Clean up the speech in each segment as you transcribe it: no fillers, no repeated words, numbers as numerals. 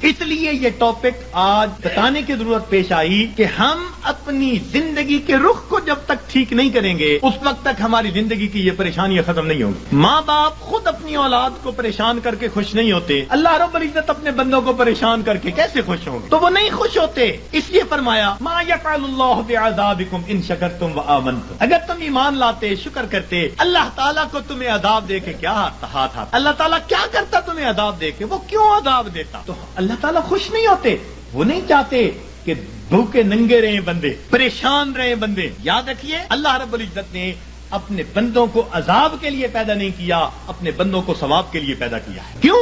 اس لیے یہ ٹاپک آج بتانے کی ضرورت پیش آئی کہ ہم اپنی زندگی کے رخ کو جب تک ٹھیک نہیں کریں گے اس وقت تک ہماری زندگی کی یہ پریشانیاں ختم نہیں ہوں گی۔ ماں باپ خود اپنی اولاد کو پریشان کر کے خوش نہیں ہوتے، اللہ رب العزت اپنے بندوں کو پریشان کر کے کیسے خوش ہوں گے؟ تو وہ نہیں خوش ہوتے، اس لیے فرمایا ما یفعل اللہ بعذابکم ان شکرتم وآمنتم، اگر تم ایمان لاتے شکر کرتے اللہ تعالیٰ کو تمہیں عذاب دے کے کیا ہاتھ آتا؟ اللہ تعالیٰ کیا کرتا تمہیں عذاب دے کے؟ وہ کیوں عذاب دیتا؟ تو اللہ تعالیٰ خوش نہیں ہوتے، وہ نہیں چاہتے کہ بھوکے ننگے رہے بندے، پریشان رہے بندے۔ یاد رکھیے اللہ رب العزت نے اپنے بندوں کو عذاب کے لیے پیدا نہیں کیا، اپنے بندوں کو ثواب کے لیے پیدا کیا ہے۔ کیوں؟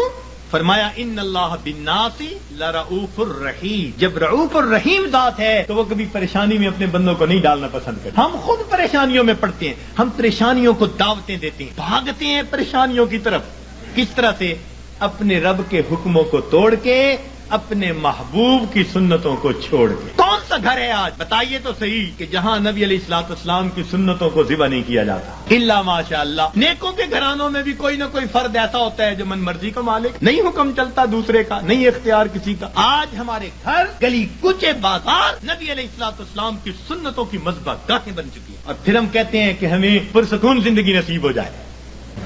فرمایا ان اللہ بالناس لرؤوف الرحیم، جب رؤوف الرحیم ذات ہے تو وہ کبھی پریشانی میں اپنے بندوں کو نہیں ڈالنا پسند کرتے۔ ہم خود پریشانیوں میں پڑتے ہیں، ہم پریشانیوں کو دعوتیں دیتے ہیں، بھاگتے ہیں پریشانیوں کی طرف۔ کس طرح سے؟ اپنے رب کے حکموں کو توڑ کے، اپنے محبوب کی سنتوں کو چھوڑ کے۔ کون سا گھر ہے آج بتائیے تو صحیح کہ جہاں نبی علیہ الصلوۃ والسلام کی سنتوں کو ذبح نہیں کیا جاتا؟ الا ماشاء اللہ، نیکوں کے گھرانوں میں بھی کوئی نہ کوئی فرد ایسا ہوتا ہے جو من مرضی کا مالک، نہیں حکم چلتا دوسرے کا، نہیں اختیار کسی کا۔ آج ہمارے گھر، گلی کوچے، بازار نبی علیہ الصلوۃ والسلام کی سنتوں کی مذبح گاہیں بن چکی ہیں، اور پھر ہم کہتے ہیں کہ ہمیں پرسکون زندگی نصیب ہو جائے۔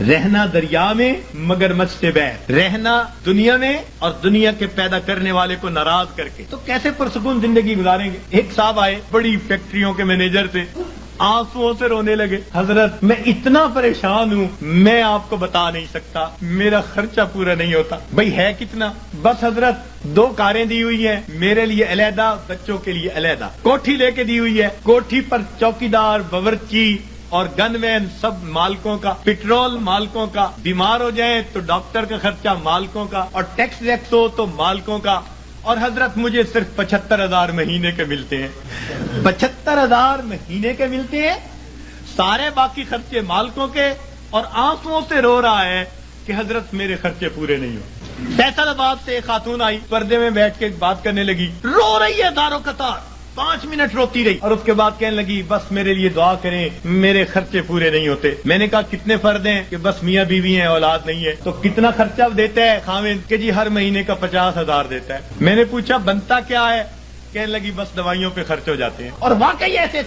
رہنا دریا میں مگر مجھ سے بیر، رہنا دنیا میں اور دنیا کے پیدا کرنے والے کو ناراض کر کے، تو کیسے پرسکون زندگی گزاریں گے؟ ایک صاحب آئے، بڑی فیکٹریوں کے مینیجر تھے، آنسوؤں سے رونے لگے، حضرت میں اتنا پریشان ہوں میں آپ کو بتا نہیں سکتا، میرا خرچہ پورا نہیں ہوتا۔ بھئی ہے کتنا؟ بس حضرت 2 کاریں دی ہوئی ہیں، میرے لیے علیحدہ، بچوں کے لیے علیحدہ، کوٹھی لے کے دی ہوئی ہے، کوٹھی پر چوکیدار، باورچی اور گن مین سب مالکوں کا، پیٹرول مالکوں کا، بیمار ہو جائیں تو ڈاکٹر کا خرچہ مالکوں کا، اور ٹیکس ویکس ہو تو مالکوں کا، اور حضرت مجھے صرف 75,000 مہینے کے ملتے ہیں۔ 75,000 مہینے کے ملتے ہیں، سارے باقی خرچے مالکوں کے، اور آنسوؤں سے رو رہا ہے کہ حضرت میرے خرچے پورے نہیں ہو۔ فیصل آباد سے ایک خاتون آئی، پردے میں بیٹھ کے بات کرنے لگی، رو رہی ہے دارو قطار، 5 منٹ روتی رہی، اور اس کے بعد کہنے لگی بس میرے لیے دعا کریں، میرے خرچے پورے نہیں ہوتے۔ میں نے کہا کتنے فرد ہیں؟ کہ بس میاں بیوی ہیں، اولاد نہیں ہے۔ تو کتنا خرچہ دیتا ہے خاوند؟ کہ جی ہر مہینے کا 50,000 دیتا ہے۔ میں نے پوچھا بنتا کیا ہے؟ کہنے لگی بس دوائیوں پہ خرچ ہو جاتے ہیں۔ اور واقعی ایسے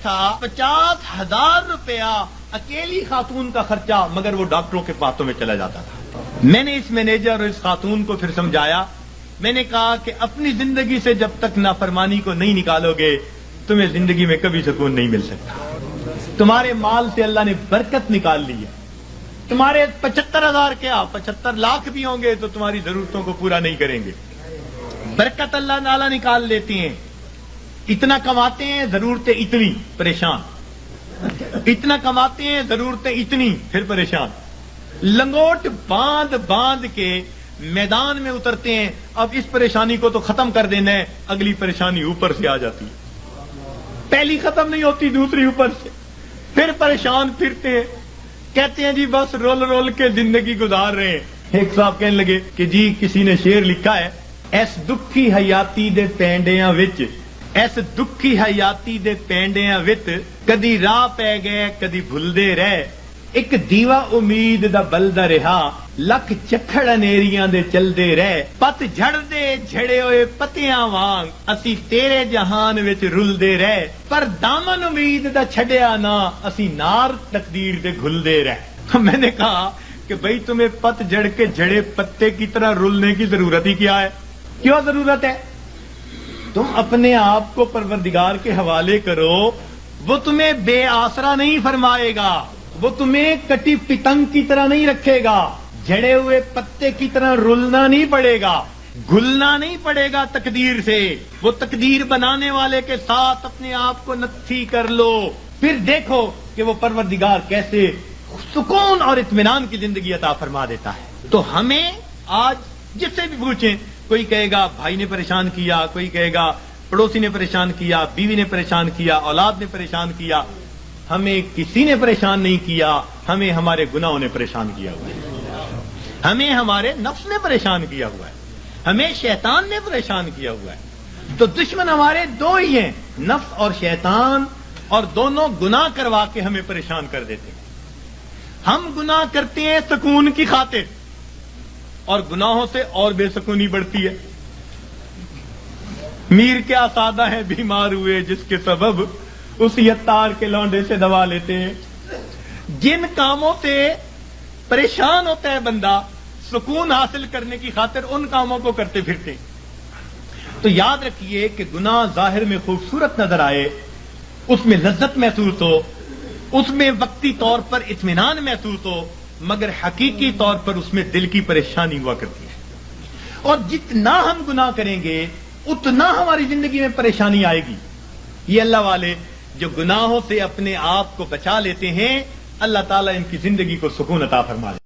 تھا، 50,000 روپیہ اکیلی خاتون کا خرچہ، مگر وہ ڈاکٹروں کے باتوں میں چلا جاتا تھا۔ میں نے اس مینیجر اور اس خاتون کو پھر سمجھایا، میں نے کہا کہ اپنی زندگی سے جب تک نافرمانی کو نہیں نکالو گے تمہیں زندگی میں کبھی سکون نہیں مل سکتا۔ تمہارے مال سے اللہ نے برکت نکال لی ہے، تمہارے 75,000 کیا 75 لاکھ بھی ہوں گے تو تمہاری ضرورتوں کو پورا نہیں کریں گے۔ برکت اللہ تعالیٰ نکال لیتے ہیں، اتنا کماتے ہیں ضرورتیں اتنی، پریشان، اتنا کماتے ہیں ضرورتیں اتنی، پھر پریشان، لنگوٹ باندھ باندھ کے میدان میں اترتے ہیں۔ اب اس پریشانی کو تو ختم کر دینا ہے، اگلی پریشانی اوپر سے آ جاتی ہے، پہلی ختم نہیں ہوتی دوسری اوپر سے، پھر پریشان پھرتے ہیں، کہتے ہیں جی بس رول رول کے زندگی گزار رہے ہیں۔ ایک صاحب کہنے لگے کہ جی کسی نے شعر لکھا ہے، ایس دکھی حیاتی دے پینڈیاں وچ، ایس دکھی حیاتی دے پینڈیاں وچ، کدی راہ پہ گئے کدی بھلدے رہ، ایک دیوا امید دا بلدا رہا، لکھ چکھڑ انیریاں دے چلدے رہ، پت جھڑ دے جھڑے ہوئے پتیاں وانگ، اسی تیرے جہان وچ رلدے رہ، پر دامن امید دا چھڈیا نہ، اسی نار تقدیر دے گھلدے رہ۔ میں نے کہا کہ بھئی تمہیں پت جھڑ کے جھڑے پتے کی طرح رلنے کی ضرورت ہی کیا ہے؟ کیوں ضرورت ہے؟ تم اپنے آپ کو پروردگار کے حوالے کرو، وہ تمہیں بے آسرا نہیں فرمائے گا، وہ تمہیں کٹی پتنگ کی طرح نہیں رکھے گا، جھڑے ہوئے پتے کی طرح رلنا نہیں پڑے گا، گھلنا نہیں پڑے گا تقدیر سے۔ وہ تقدیر بنانے والے کے ساتھ اپنے آپ کو نتھی کر لو، پھر دیکھو کہ وہ پروردگار کیسے سکون اور اطمینان کی زندگی عطا فرما دیتا ہے۔ تو ہمیں آج جس سے بھی پوچھیں، کوئی کہے گا بھائی نے پریشان کیا، کوئی کہے گا پڑوسی نے پریشان کیا، بیوی نے پریشان کیا، اولاد نے پریشان کیا۔ ہمیں کسی نے پریشان نہیں کیا، ہمیں ہمارے گناہوں نے پریشان کیا ہوا ہے، ہمیں ہمارے نفس نے پریشان کیا ہوا ہے، ہمیں شیطان نے پریشان کیا ہوا ہے۔ تو دشمن ہمارے 2 ہی ہیں، نفس اور شیطان، اور دونوں گناہ کروا کے ہمیں پریشان کر دیتے ہیں۔ ہم گناہ کرتے ہیں سکون کی خاطر، اور گناہوں سے اور بے سکونی بڑھتی ہے۔ میر کیا سادہ ہے بیمار ہوئے جس کے سبب اسی عطار کے لونڈے سے دوا لیتے ہیں۔ جن کاموں سے پریشان ہوتا ہے بندہ سکون حاصل کرنے کی خاطر ان کاموں کو کرتے پھرتے ہیں۔ تو یاد رکھیے کہ گناہ ظاہر میں خوبصورت نظر آئے، اس میں لذت محسوس ہو، اس میں وقتی طور پر اطمینان محسوس ہو، مگر حقیقی طور پر اس میں دل کی پریشانی ہوا کرتی ہے۔ اور جتنا ہم گناہ کریں گے اتنا ہماری زندگی میں پریشانی آئے گی۔ یہ اللہ والے جو گناہوں سے اپنے آپ کو بچا لیتے ہیں، اللہ تعالیٰ ان کی زندگی کو سکون عطا فرما دے۔